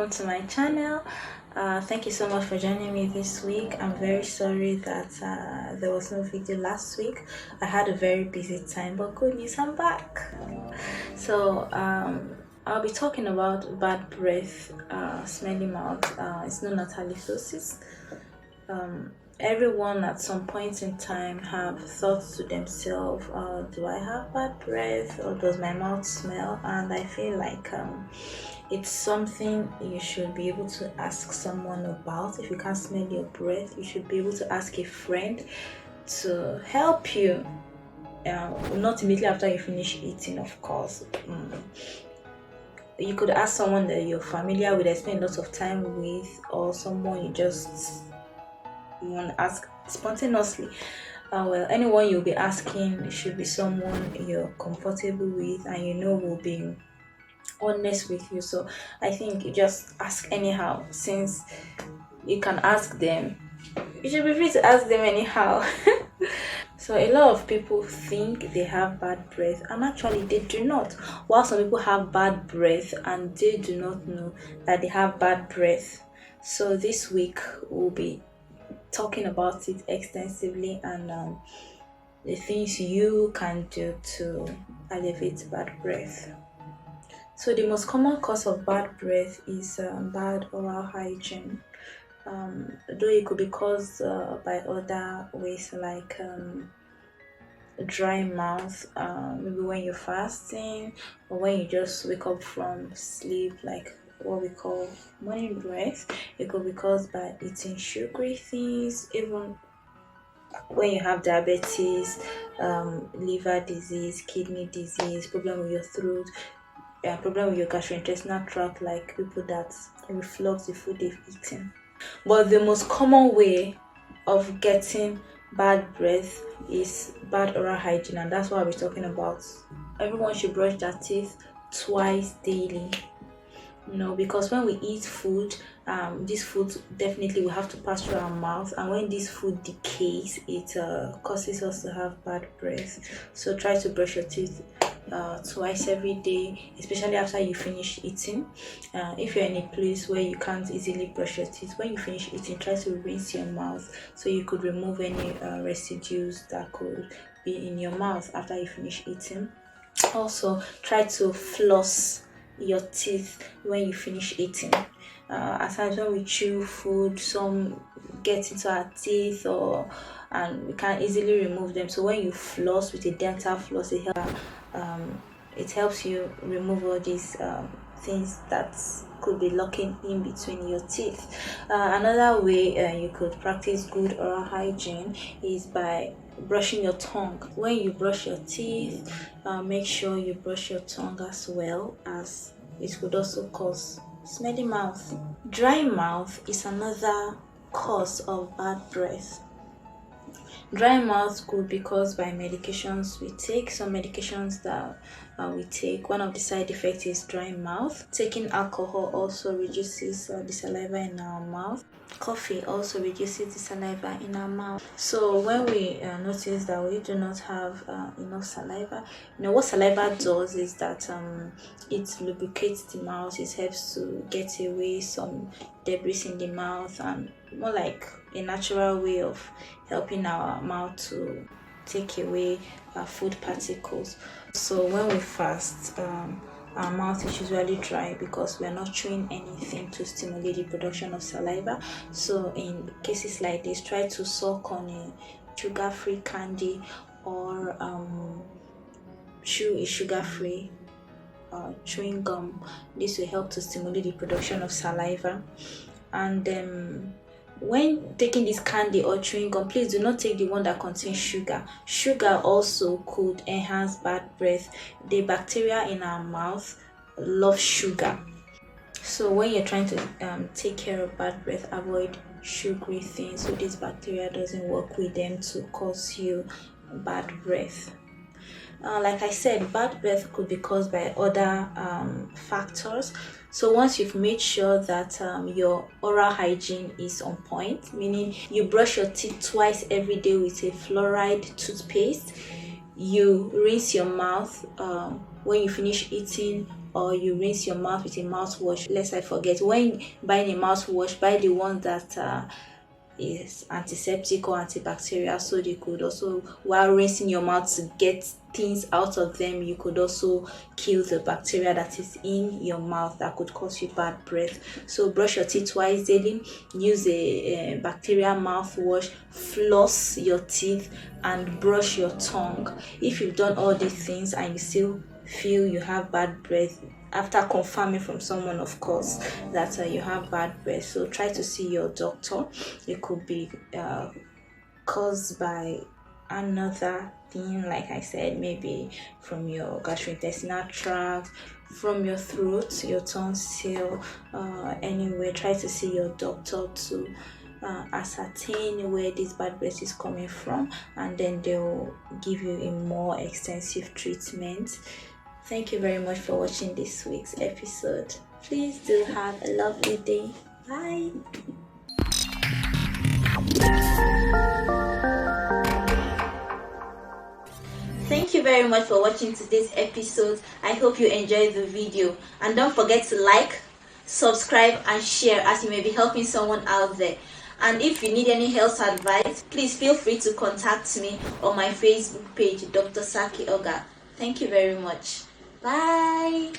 welcome to my channel. Thank you so much for joining me this week. I'm very sorry that there was no video last week. I had a very busy time, but good news, I'm back. So I'll be talking about bad breath, smelly mouth. It's known as halitosis. Everyone at some point in time have thought to themselves, do I have bad breath or does my mouth smell? And I feel like it's something you should be able to ask someone about. If you can't smell your breath, you should be able to ask a friend to help you, not immediately after you finish eating, of course. You could ask someone that you're familiar with, that you spend lots of time with, or someone you want to ask spontaneously. Well, anyone you'll be asking should be someone you're comfortable with and you know will be honest with you. So I think you just ask anyhow. Since you can ask them, you should be free to ask them anyhow. So a lot of people think they have bad breath, and actually they do not. While some people have bad breath and they do not know that they have bad breath. So this week we'll be talking about it extensively and the things you can do to alleviate bad breath. So the most common cause of bad breath is bad oral hygiene, though it could be caused by other ways, like dry mouth, maybe when you're fasting or when you just wake up from sleep, like what we call morning breath. It could be caused by eating sugary things, even when you have diabetes, liver disease, kidney disease, problem with your throat, problem with your gastrointestinal tract, like people that reflux the food they've eaten. But the most common way of getting bad breath is bad oral hygiene, and that's what we're talking about. Everyone should brush their teeth twice daily. Because when we eat food, this food definitely will have to pass through our mouth, and when this food decays, it causes us to have bad breath. So try to brush your teeth twice every day, especially after you finish eating. If you're in a place where you can't easily brush your teeth, when you finish eating, try to rinse your mouth so you could remove any residues that could be in your mouth after you finish eating. Also, try to floss your teeth when you finish eating. At times when we chew food, some get into our teeth and we can't easily remove them. So when you floss with a dental floss, it helps you remove all these things that could be locking in between your teeth. Another way you could practice good oral hygiene is by brushing your tongue. When you brush your teeth, make sure you brush your tongue as well, as it could also cause smelly mouth. Dry mouth is another cause of bad breath. Dry mouth could be caused by medications we take. Some medications that we take, one of the side effects is dry mouth. Taking alcohol also reduces the saliva in our mouth. Coffee also reduces the saliva in our mouth. So when we notice that we do not have enough saliva, what saliva does is that it lubricates the mouth. It helps to get away some debris in the mouth, and more like a natural way of helping our mouth to take away food particles. So when we fast, our mouth is usually dry because we are not chewing anything to stimulate the production of saliva. So in cases like this, try to suck on a sugar-free candy or chew a sugar-free chewing gum. This will help to stimulate the production of saliva. And when taking this candy or chewing gum, please do not take the one that contains sugar. Sugar also could enhance bad breath. The bacteria in our mouth love sugar. So when you're trying to take care of bad breath, avoid sugary things so this bacteria doesn't work with them to cause you bad breath. Like I said, bad breath could be caused by other factors. So once you've made sure that your oral hygiene is on point, meaning you brush your teeth twice every day with a fluoride toothpaste, you rinse your mouth when you finish eating, or you rinse your mouth with a mouthwash. Lest I forget, when buying a mouthwash, buy the one that is antiseptic or antibacterial, so they could also, while rinsing your mouth to get things out of them, you could also kill the bacteria that is in your mouth that could cause you bad breath. So brush your teeth twice daily, use a bacterial mouthwash, floss your teeth, and brush your tongue. If you've done all these things and you still feel you have bad breath, after confirming from someone, of course, that you have bad breath, so try to see your doctor. It could be caused by another thing, like I said, maybe from your gastrointestinal tract, from your throat, your tonsil, anyway. Try to see your doctor to ascertain where this bad breath is coming from, and then they'll give you a more extensive treatment. Thank you very much for watching this week's episode. Please do have a lovely day. Bye. Thank you very much for watching today's episode. I hope you enjoyed the video, and don't forget to like, subscribe, and share, as you may be helping someone out there. And if you need any health advice, please feel free to contact me on my Facebook page, Dr. Saki-Ogah. Thank you very much. Bye.